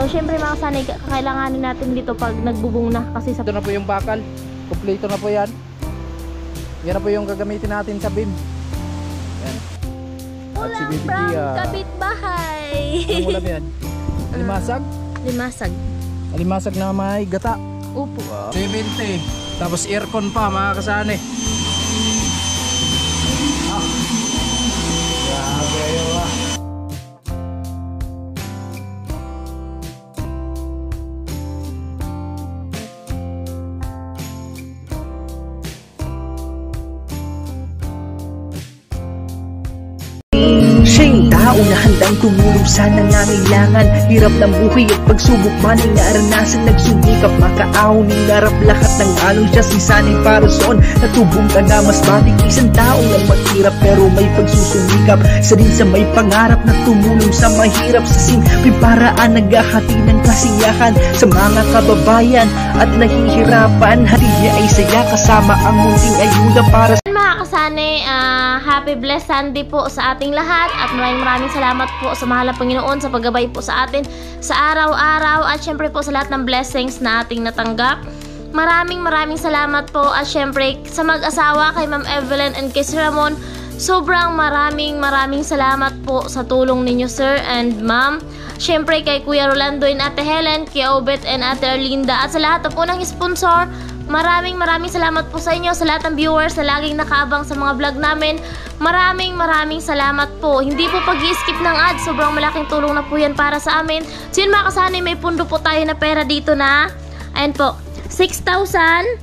So syempre mga kasanay, kakailanganin natin dito pag nagbubong na kasi sa... Ito na po yung bakal, kompleto na po yan. Yan na po yung gagamitin natin sa beam. Yan. At si Baby Gia, kapitbahay. anong ulam yan? Alimasag? Limasag. Alimasag na may gata. Upo. Wow. 70. Tapos aircon pa mga kasane. Grabe yun ah. Siya yung tao na handang tumulong sa nangangailangan. Hirap ng buhay at pagsubok man ay naranasan. Nagsumikap makaahon, hinarap lahat ng alon. Siya si sanay parason, natubong ka na mas matik. Isang tao na maghirap pero may pagsusumikap. Isa din sa may pangarap na tumulong sa mahirap. Sa simpleng paraan naghahati ng kasiyahan sa mga kababayan at nahihirapan. Hati niya ay saya kasama ang munting ayuda para sa Mga kasanay, happy blessed Sunday po sa ating lahat at maraming salamat po sa mahal na Panginoon sa paggabay po sa atin sa araw-araw at syempre po sa lahat ng blessings na ating natanggap. Maraming salamat po at syempre sa mag-asawa kay Ma'am Evelyn and kay Sir Ramon. Sobrang maraming salamat po sa tulong ninyo Sir and Ma'am. Syempre kay Kuya Rolando and Ate Helen, kay Obet and Ate Arlinda at sa lahat po ng sponsor. Maraming salamat po sa inyo, sa lahat ng viewers na laging nakaabang sa mga vlog namin. Maraming salamat po. Hindi po pag-i-skip ng ads, sobrang malaking tulong na po yan para sa amin. So yun mga kasanay, may pundo po tayo na pera dito na, ayan po, 6,231.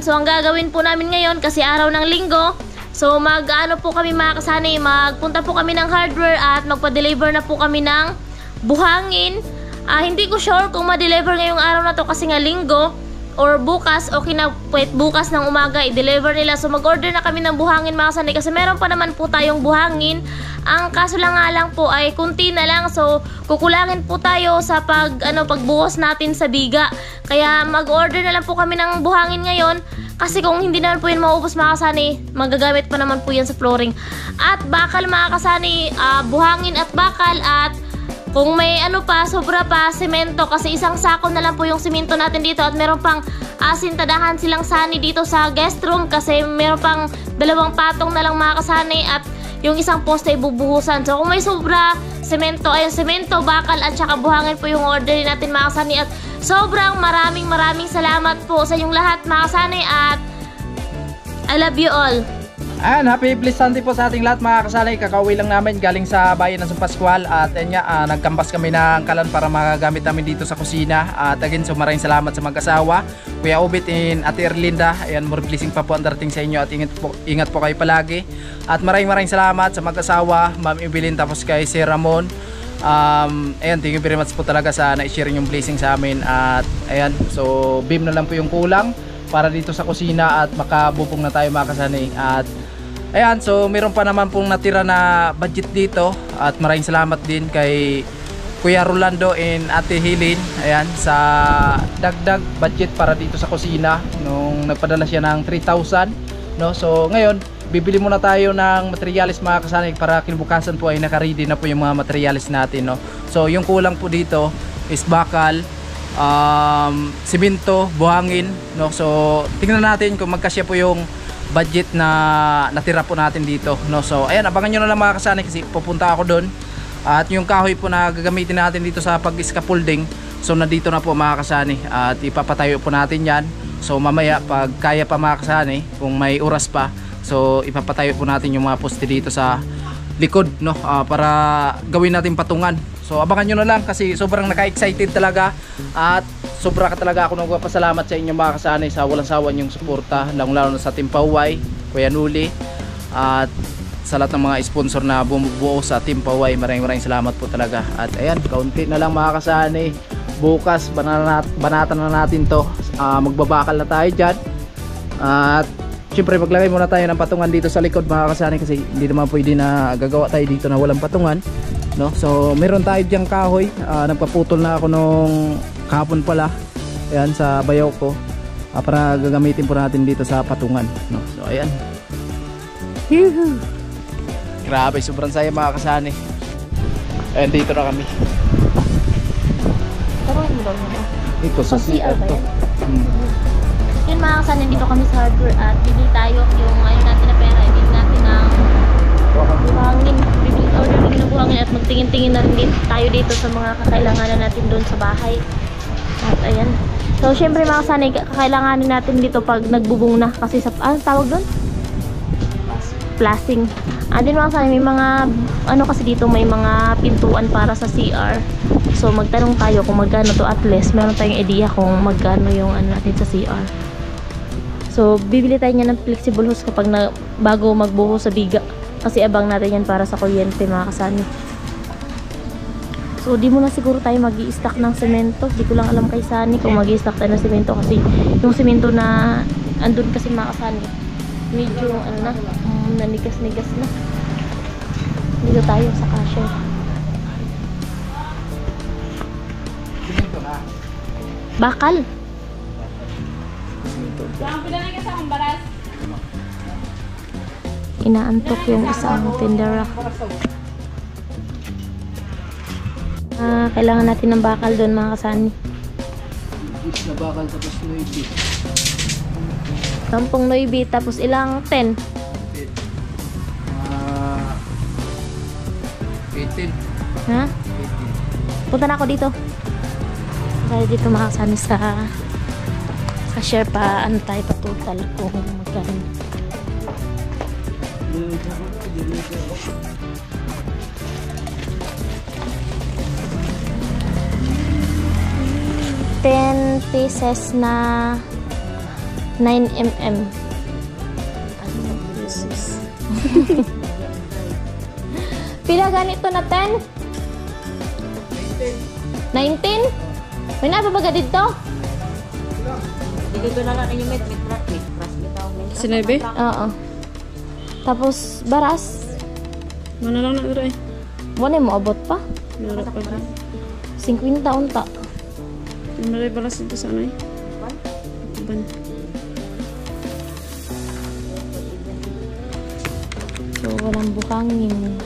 So ang gagawin po namin ngayon, kasi araw ng linggo, so mag-ano po kami mga kasanay, magpunta po kami ng hardware at magpa-deliver na po kami ng buhangin. Hindi ko sure kung ma-deliver ngayong araw na to kasi nga linggo or bukas, okay na bukas ng umaga i-deliver nila. So mag-order na kami ng buhangin mga kasanay kasi meron pa naman po tayong buhangin. Ang kaso lang nga lang po ay kunti na lang. So kukulangin po tayo sa pagbuhos natin sa biga. Kaya mag-order na lang po kami ng buhangin ngayon. Kasi kung hindi naman po yun maubos mga kasanay, magagamit pa naman po yan sa flooring. At bakal mga kasanay, buhangin at bakal at kung may sobra pa, semento. Kasi isang sako na lang po yung semento natin dito. At meron pang sintadahan silang sani dito sa guest room. Kasi meron pang 2 patong na lang mga kasanay. At yung isang poste ay bubuhusan. So kung may sobra, semento, ayun, semento, bakal at saka buhangin po yung order natin mga kasanay. At sobrang maraming salamat po sa inyong lahat mga kasanay. At I love you all. And happy blessed Sunday po sa ating lahat mga kasanay. Kakauwi lang namin galing sa bayan ng San Pascual. At nagkambas kami ng kalan para magagamit namin dito sa kusina. At again, so maraming salamat sa mag-asawa, Kuya Obet and Ate Erlinda. Ayan, more blessing pa po ang darating sa inyo. At ingat po kayo palagi. At maraming salamat sa mag-asawa, Ma'am Evelyn, tapos kay Sir Ramon. Ayan, thank you very much po talaga sa na-share yung blessing sa amin. At ayan, so beam na lang po yung kulang para dito sa kusina at makabubong na tayo mga kasanay. At ayan, so meron pa naman pong natira na budget dito. At maraming salamat din kay Kuya Rolando and Ate Helen, ayan, sa dagdag budget para dito sa kusina nung nagpadala siya ng 3,000, no? So ngayon bibili muna tayo ng materials mga kasanay para kinabukasan po ay naka-ready na po yung mga materials natin, no? So yung kulang po dito is bakal, simento, buhangin, no? So tingnan natin kung magkasya po yung budget na natira po natin dito, no? So ayan, abangan nyo na lang mga kasanay kasi pupunta ako doon. At yung kahoy po na gagamitin natin dito sa pag-scaffolding, so nandito na po mga kasanay. At ipapatayo po natin yan. So mamaya pag kaya pa mga kasanay, kung may oras pa, so ipapatayo po natin yung mga poste dito sa likod, no? Para gawin natin patungan. So abangan nyo na lang kasi sobrang naka-excited talaga. At sobra ka talaga ako nagpapasalamat sa inyo mga kasanay sa walang sawa nyong suporta, lalo na sa Team Paway, Kuya Nuli, at sa lahat ng mga sponsor na bumubuo sa Team Paway. Maraming salamat po talaga. At ayan, kaunti na lang mga kasanay. Bukas banatan na natin to. Magbabakal na tayo dyan. At syempre maglagay muna tayo ng patungan dito sa likod mga kasanay kasi hindi naman pwede na gagawa tayo dito na walang patungan, no? So meron tayo dyang kahoy. Nagpaputol na ako nung kahapon pala, ayan, sa bayaw ko, para gagamitin po natin dito sa patungan, no? So ayan, grabe, sobrang saya mga kasanay. Ayan, dito na kami. gawin mo? Ito Sa CR ba yan? Hmm. Yun mga kasan, nandito kami sa hardware at bibili tayo yung ngayon natin na pera. Bibili natin ng buhangin. Bibili order natin ng buhangin at magtingin-tingin na rin din tayo dito sa mga kakailanganan natin doon sa bahay. At ayan. So, syempre mga kasan, kakailanganin natin dito pag nagbubong na. Kasi sa, tawag doon? Plasing. Din mga kasan, may mga, ano kasi dito, may mga pintuan para sa CR. So, magtanong tayo kung magkano to, at least meron tayong idea kung magkano yung ano natin sa CR. So, bibili tayo niya ng flexible hose kapag bago magbuhos sa biga. Kasi abang natin yan para sa kuryente mga kasani. So, di mo na siguro tayo mag-i-stack ng semento. Di ko lang alam kay Sani kung mag-i-stack tayo ng semento. Kasi yung semento na andun kasi mga kasani, medyo ano na, nanigas-nigas na. Dito tayo sa cashier. Bakal. Inaantok yung isang tindera. Kailangan natin ng bakal doon mga kasani. Na bakal tapos noisy. Kampong Noibi tapos ilang 10. 18. Ha? Punta na ako dito. Kaya dito mga kasani sa share pa ano tayo pa total kung magkano. $10 pieces na 9mm. Pila ganito na 10? 19? May nababaga dito? Dito na lang yung met Sinabi? Oo. Tapos baras. Mana lang na eh. Wala mo abot pa? Meron pa ba? 50 unta. Meron balas dito sa ano eh. Ban. So walang buhangin.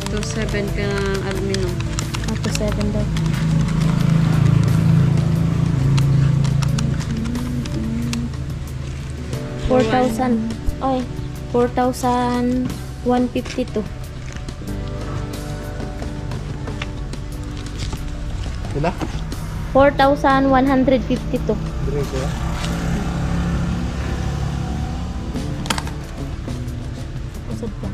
Ito 7 ka ng aluminum. Ako 7 daw. $4,000. Oy, 4,152. Sila? 4,152. Diretso ya? Usad pa.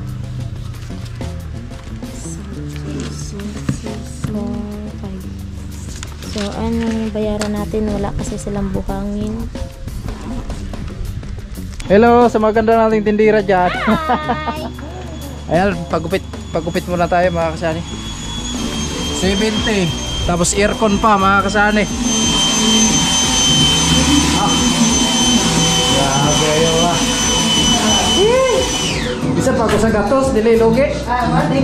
4, 5. So, ano bayaran natin? Wala kasi silang buhangin. Hello sa mga ganda nating tindira dyan. Hi! Ayan, pagupit muna tayo mga kasani. 70. Tapos aircon pa mga kasani. Grabe ayo ah. Bisa pa ko sa gatos, dili lugi. Mati.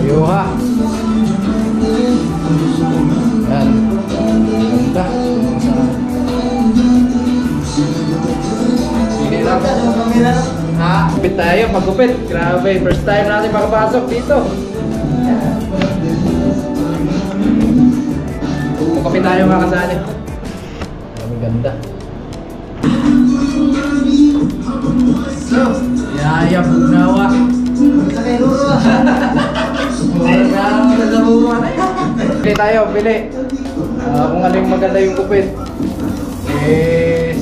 Yo ha. Yan. Ganda. Sige lang. Ha? Gupit tayo, magupit. Grabe, first time natin makapasok dito. Magupit tayo mga kasali. Grabe ganda. Yaya Bugnawa. Pili tayo, pili. Kung ano yung maganda yung gupit. Yes.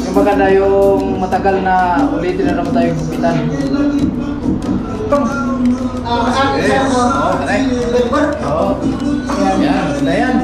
Yung maganda yung matagal na ulitin na naman tayo yung gupitan. Oo. Yan, ganda yan.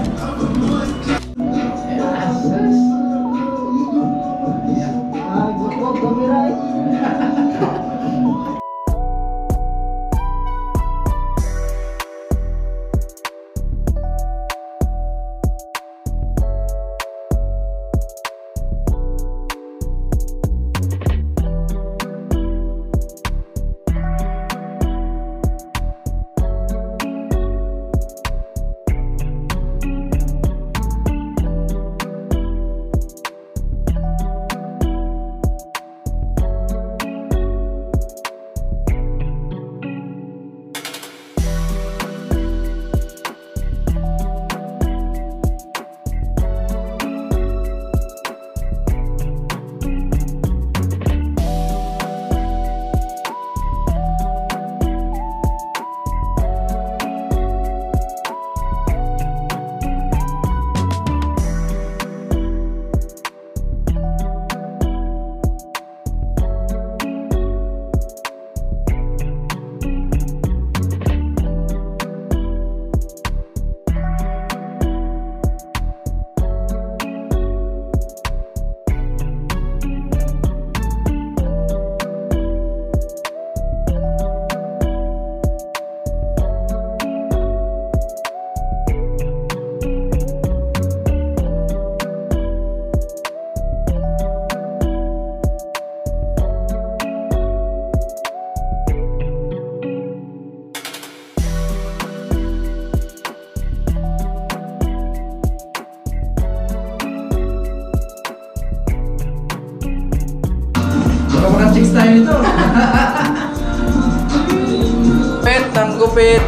ng gupit.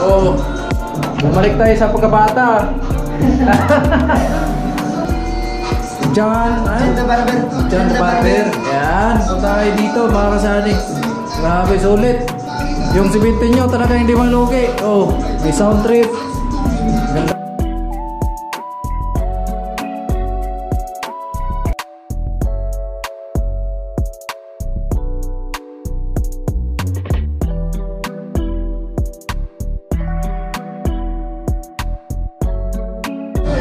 Oh, bumalik tayo sa pagkabata. John the Barber. Yan, punta kayo dito mga kasani. Grabe, sulit. Yung simintin nyo talaga hindi malugi. Oh, may sound trip. Ganda.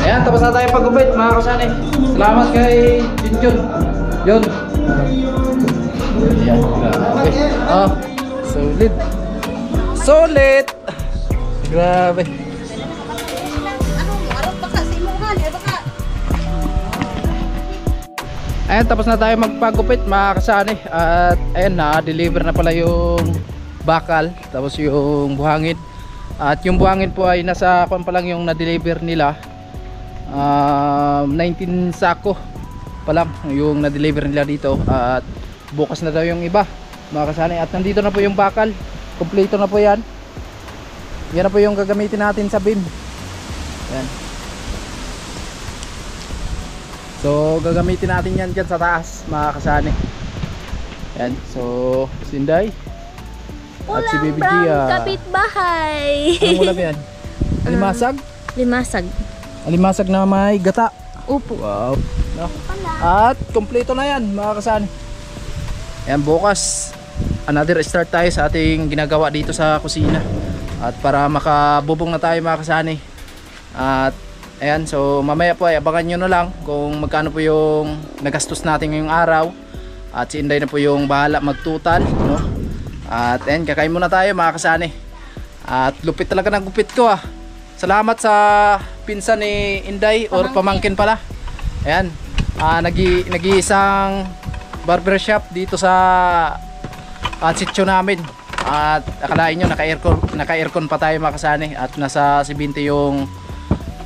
Ayan, tapos na tayo paggupit mga kasani. Salamat kay Junjun. Yun. Ayan, grabe. Oh, solid. Solid. Grabe. Ayan, tapos na tayo magpagupit mga kasani. At ayan, na-deliver na pala yung bakal. Tapos yung buhangin. At yung buhangin po ay nasa kung pa lang yung na-deliver nila. 19 sako pa lang yung na-deliver nila dito. At bukas na daw yung iba mga kasani. At nandito na po yung bakal. Kompleto na po yan. Yan na po yung gagamitin natin sa beam. Yan. So gagamitin natin yan dyan sa taas mga kasani. Yan. So Sinday at si Baby Gia. Kapitbahay. Anong ulam yan? Alimasag? Limasag. Alimasag na may gata. Upo. Wow. No? At kompleto na yan mga kasani. Yan, bukas another start tayo sa ating ginagawa dito sa kusina. At para makabubong na tayo mga kasani. At ayan, so mamaya po ay abangan nyo na lang kung magkano po yung nagastos natin ngayong araw. At si Inday na po yung bahala magtutal, no? At ayan, kakain muna tayo mga kasani. At lupit talaga ng gupit ko ah. Salamat sa pinsan ni Inday or pamangkin pala. Ayan, nag-iisang barbershop dito sa sitio namin. At akalain nyo naka-aircon pa tayo mga kasani. At nasa 70 yung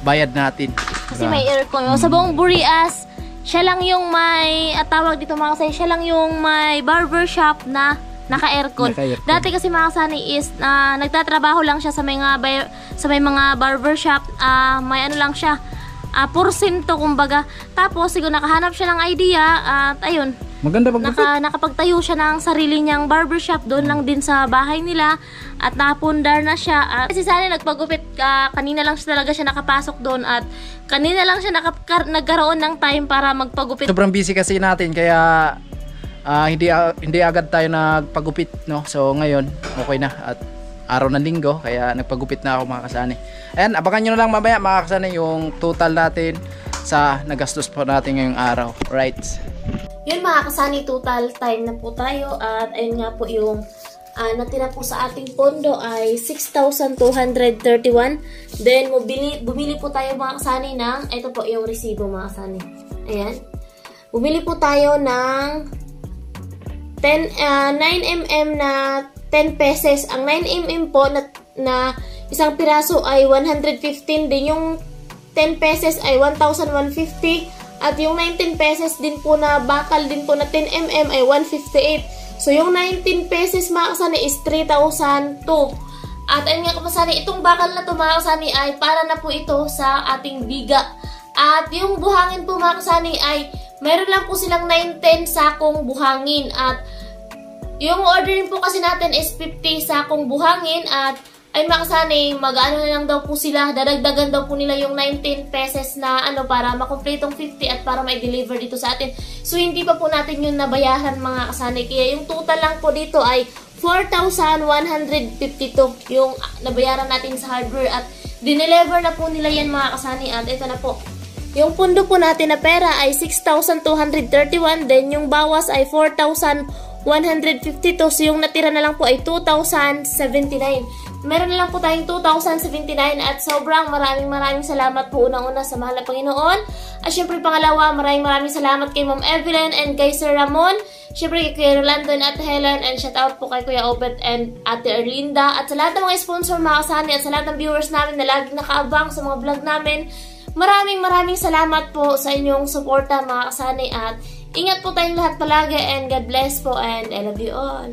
bayad natin. Kasi may aircon. Sa buong Burias, siya lang yung may tawag dito mga kasani, siya lang yung may barbershop na naka-aircon. Dati kasi mga kasani is nagtatrabaho lang siya sa may mga barbershop. May ano lang siya, porsyento kumbaga. Tapos siguro nakahanap siya ng idea at ayun, maganda pag nakapagtayo siya ng sarili niyang barbershop doon lang din sa bahay nila at napundar na siya. At kasi sana nagpagupit kanina lang siya talaga siya nakapasok doon at kanina lang siya nagkaroon ng time para magpagupit. Sobrang busy kasi natin kaya hindi agad tayo nagpagupit, no? So ngayon okay na at araw ng linggo kaya nagpagupit na ako mga kasani. Ayan, abangan nyo na lang mamaya mga kasani yung total natin sa nagastos po natin ngayong araw. Right? Yun mga kasani, total time na po tayo at ayun nga po yung natira po sa ating pondo ay 6,231. Then bumili po tayo mga kasani ng, ito po yung resibo mga kasani. Ayan. Bumili po tayo ng 9mm na 10 pesos. Ang 9mm po na isang piraso ay 115. Din yung 10 pesos ay 1,150. At yung 19 pesos din po na bakal din po na 10mm ay 158. So yung 19 pesos mga kasani is 3,002. At ayun nga kasani, itong bakal na to mga kasani ay para na po ito sa ating biga. At yung buhangin po mga kasani ay meron lang po silang 9-10 sakong buhangin. At yung ordering po kasi natin is 50 sakong buhangin. At ay mga kasani, mag-ano na lang daw po sila, dadagdagan daw po nila yung 19 pesos na ano para makumpletong 50 at para may deliver dito sa atin. So hindi pa po natin yung nabayaran mga kasani. Kaya yung total lang po dito ay 4,152 yung nabayaran natin sa hardware at dineliver na po nila yan mga kasani. At ito na po. Yung pundo po natin na pera ay 6,231, then yung bawas ay 4,152. So yung natira na lang po ay 2,079. Meron na lang po tayong 2,079 at sobrang maraming salamat po unang-una sa mahal na Panginoon. At syempre pangalawa, maraming salamat kay Ma'am Evelyn and kay Sir Ramon. Syempre kay Kuya Rolando at Helen, and shout out po kay Kuya Obet and Ate Erlinda. At sa lahat ng mga sponsor mga kasani at sa lahat ng viewers namin na laging nakaabang sa mga vlog namin. Maraming salamat po sa inyong suporta mga kasani at ingat po tayong lahat palagi and God bless po and I love you all.